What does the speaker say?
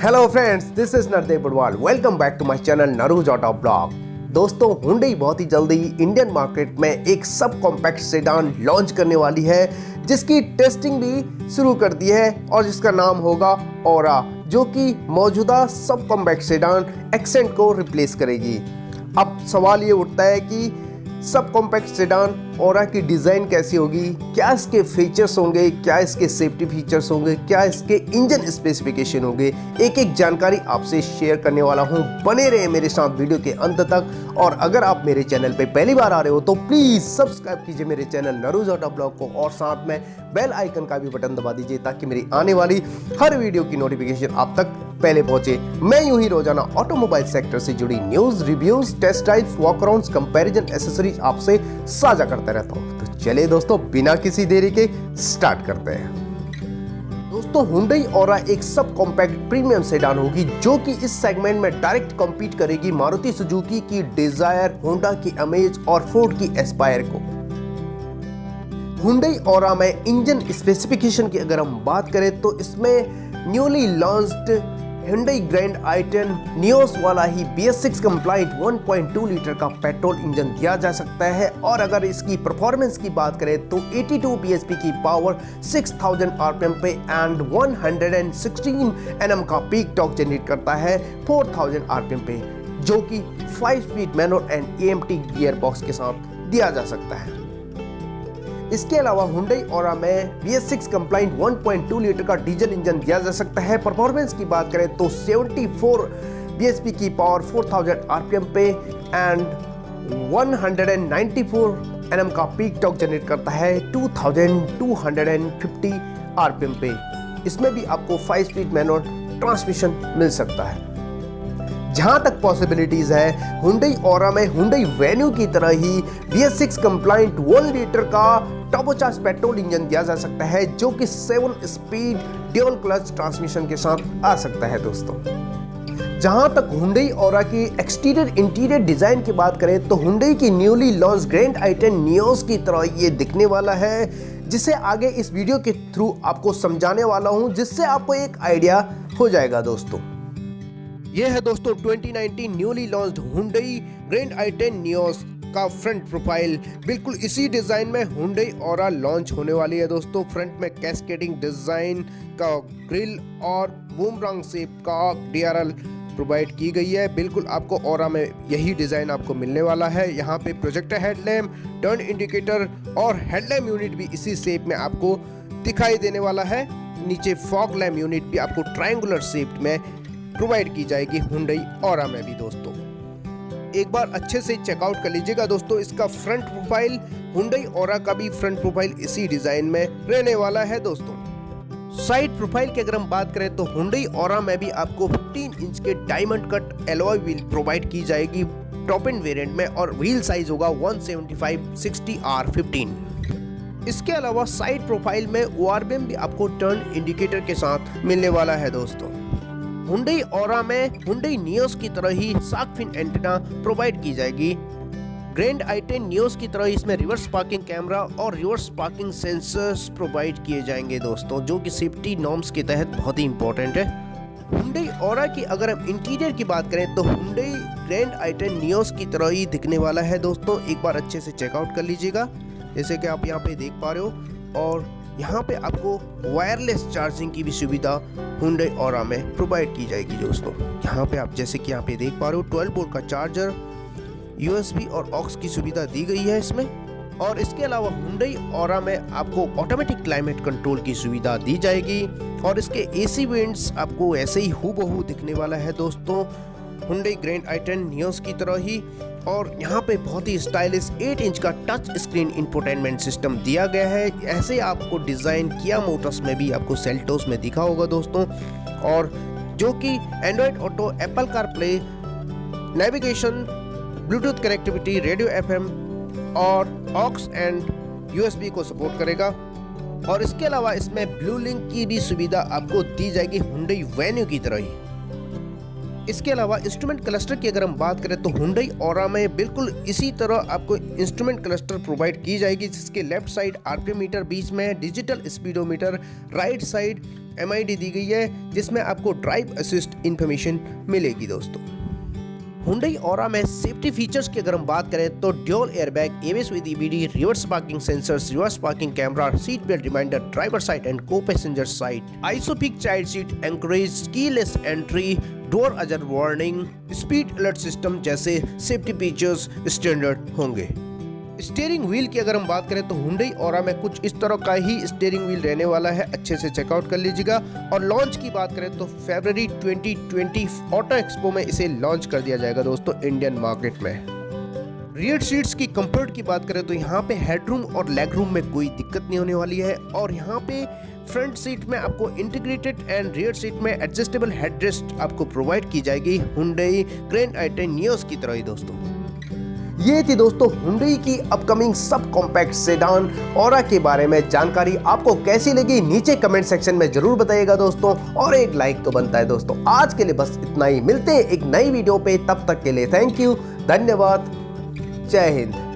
Hello friends, this is Narru. Welcome back to my channel NarrusAutoVlogs। दोस्तों, Hyundai बहुत ही जल्दी इंडियन मार्केट में एक सब कॉम्पैक्ट सेडान लॉन्च करने वाली है, जिसकी टेस्टिंग भी शुरू कर दी है और जिसका नाम होगा ऑरा, जो कि मौजूदा सब कॉम्पैक्ट सेडान एक्सेंट को रिप्लेस करेगी। अब सवाल ये उठता है कि सब कॉम्पैक्ट सेडान ऑरा की डिज़ाइन कैसी होगी, क्या इसके फीचर्स होंगे, क्या इसके सेफ्टी फीचर्स होंगे, क्या इसके इंजन स्पेसिफिकेशन होंगे, एक एक जानकारी आपसे शेयर करने वाला हूं। बने रहे मेरे साथ वीडियो के अंत तक। और अगर आप मेरे चैनल पे पहली बार आ रहे हो तो प्लीज़ सब्सक्राइब कीजिए मेरे चैनल NarrusAutoVlogs को और साथ में बेल आइकन का भी बटन दबा दीजिए ताकि मेरी आने वाली हर वीडियो की नोटिफिकेशन आप तक पहले पहुंचे। मैं यूं ही रोजाना ऑटोमोबाइल सेक्टर से जुड़ी news, reviews, test drives, walkarounds, comparison, accessories आपसे साझा करता रहता हूं। तो चलिए दोस्तों, बिना किसी देरी के स्टार्ट करते हैं। दोस्तों, हुंडई ऑरा एक सब कॉम्पैक्ट प्रीमियम सेडान होगी जो कि इस सेगमेंट में डायरेक्ट कॉम्पीट करेगी मारुति सुजुकी की डिजायर, होंडा की अमेज और फोर्ड की एस्पायर को। हुंडई ऑरा में इंजन स्पेसिफिकेशन की अगर हम बात करें तो इसमें newly launched Hyundai grand i10 Nios वाला ही BS6 कंप्लाइंट 1.2 लीटर का पेट्रोल इंजन दिया जा सकता है। और अगर इसकी परफॉर्मेंस की बात करें तो 82 bhp की पावर 6000 rpm पे एंड 116 Nm का पीक टॉर्क जनरेट करता है 4000 rpm पे, जो कि 5 speed manual and AMT gear box के साथ दिया जा सकता है। इसके अलावा हुंडई ऑरा में BS6 कंप्लाइंट 1.2 लीटर का डीजल इंजन दिया जा सकता है। परफॉर्मेंस की बात करें तो 74 bhp की पावर 4000 rpm पे एंड 194 Nm का पीक टॉर्क जनरेट करता है 2250 rpm पे। इसमें भी आपको 5 स्पीड मैनुअल ट्रांसमिशन मिल सकता है। जहां तक पॉसिबिलिटीज है, हुंडई ऑरा में हुंडई वेन्यू की तरह ही BS6 कंप्लाइंट 1 लीटर का टर्बोचार्ज पेट्रोल इंजन दिया जा सकता है, जो कि 7 स्पीड ड्यूल क्लच ट्रांसमिशन के साथ आ सकता है। दोस्तों, जहां तक हुंडई ऑरा की एक्सटीरियर इंटीरियर डिजाइन की बात करें तो हुंडई की newly launch grand i10 Nios की तरह ये दिखने वाला है, जिसे आगे इस वीडियो के थ्रू आपको समझाने वाला हूं, जिससे आपको एक आइडिया हो जाएगा। दोस्तों, यह है दोस्तों 2019 newly launched Hyundai grand i10 Nios का फ्रंट प्रोफाइल। बिल्कुल इसी डिजाइन में हुंडई ऑरा लॉन्च होने वाली है। दोस्तों, फ्रंट में कैस्केडिंग डिजाइन का ग्रिल और बूमरैंग शेप का DRL प्रोवाइड की गई है। बिल्कुल आपको ऑरा में यही डिजाइन आपको मिलने वाला है। यहाँ पे प्रोजेक्टर हेडलैम्प, टर्न इंडिकेटर और हेडलैम्प यूनिट भी इसी शेप में आपको दिखाई देने वाला है। नीचे फॉग लैम्प यूनिट भी आपको ट्रायंगुलर शेप में प्रोवाइड की जाएगी हुंडई ऑरा में भी। दोस्तों, एक बार अच्छे से चेकआउट कर लीजिएगा। दोस्तों, इसका फ्रंट प्रोफाइल, हुंडई ऑरा का भी फ्रंट प्रोफाइल इसी डिजाइन में रहने वाला है। दोस्तों, साइड प्रोफाइल की अगर हम बात करें तो हुंडई ऑरा में भी आपको 15 इंच के diamond cut alloy wheel provide की जाएगी टॉप एंड वेरिएंट में, और व्हील साइज होगा 175/60R15। इसके अलावा साइड प्रोफाइल में ORBM भी आपको टर्न इंडिकेटर के साथ मिलने वाला है। दोस्तों, हुंडई ऑरा में हुंडई नियोस की तरह ही शार्क फिन एंटेना प्रोवाइड की जाएगी। ग्रैंड i10 नियोस की तरह इसमें रिवर्स पार्किंग कैमरा और रिवर्स पार्किंग सेंसर्स प्रोवाइड किए जाएंगे। दोस्तों, जो कि सेफ्टी नॉर्म्स के तहत बहुत ही इंपॉर्टेंट है। हुंडई ऑरा की अगर हम इंटीरियर की बात करें तो हुंडई ग्रैंड i10 नियोस की तरह ही दिखने वाला है। दोस्तों, एक बार अच्छे से चेकआउट कर लीजिएगा, जैसे कि आप यहाँ पे देख पा रहे हो। और यहाँ पे आपको वायरलेस चार्जिंग की भी सुविधा हुंडई ऑरा में प्रोवाइड की जाएगी। दोस्तों, यहाँ पे आप जैसे कि यहाँ पे देख पा रहे हो 12 वोल्ट का चार्जर, USB और ऑक्स की सुविधा दी गई है इसमें। और इसके अलावा हुंडई ऑरा में आपको ऑटोमेटिक क्लाइमेट कंट्रोल की सुविधा दी जाएगी और इसके AC वेंट्स आपको ऐसे ही हूबहू दिखने वाला है। दोस्तों, हुंडई ग्रैंड i10 नियोस की तरह ही। और यहाँ पे बहुत ही स्टाइलिश 8 इंच का टच स्क्रीन इंफोटेनमेंट सिस्टम दिया गया है। ऐसे आपको डिजाइन किया मोटर्स में भी आपको सेल्टोस में दिखा होगा। दोस्तों, और जो कि Android auto, Apple CarPlay, navigation, Bluetooth connectivity, radio FM और ऑक्स एंड USB को सपोर्ट करेगा। और इसके अलावा इसमें ब्लू लिंक की भी सुविधा आपको दी जाएगी हुंडई वेन्यू की तरह ही। इसके अलावा इंस्ट्रूमेंट क्लस्टर की अगर हम बात करें तो हुंडई ऑरा में बिल्कुल इसी तरह आपको इंस्ट्रूमेंट क्लस्टर प्रोवाइड की जाएगी, जिसके लेफ्ट साइड आरपीएम मीटर, बीच में digital speedometer, right side MID दी गई है जिसमें आपको ड्राइव असिस्ट इंफॉर्मेशन मिलेगी दोस्तों। हुंडई ऑरा में सेफ्टी फीचर्स की अगर हम बात करें तो dual airbag, ABS with EBD, reverse parking sensors, reverse parking camera, seat belt reminder, driver side and को passenger side, isofix child seat, anchorage, keyless entry, door ajar warning, speed alert system जैसे safety features standard होंगे। Steering wheel की अगर हम बात करें तो Hyundai Aura में कुछ इस तरह का ही स्टीयरिंग व्हील रहने वाला है, अच्छे से चेकआउट कर लीजिएगा। और लॉन्च की बात करें तो फरवरी 2020 ऑटो एक्सपो में इसे लॉन्च कर दिया जाएगा दोस्तों इंडियन मार्केट में। रियर सीट्स की कंफर्ट की बात करें तो यहाँ पे हेडरूम और लेग रूम में कोई दिक्कत नहीं होने वाली है, और यहाँ पे फ्रंट सीट में आपको इंटीग्रेटेड एंड रियर सीट में एडजस्टेबल हेडरेस्ट आपको प्रोवाइड की जाएगी हुंडई ग्रैंड i10 नियोस की तरह ही दोस्तों। ये थी दोस्तों हुंडई की upcoming sub compact sedan aura के बारे में जानकारी। आपको कैसी लगी नीचे कमेंट सेक्शन में जरूर बताइएगा दोस्तों, और एक लाइक तो बनता है दोस्तों। आज के लिए बस इतना ही, मिलते हैं एक नई वीडियो पे, तब तक के लिए थैंक यू, धन्यवाद, जय हिंद।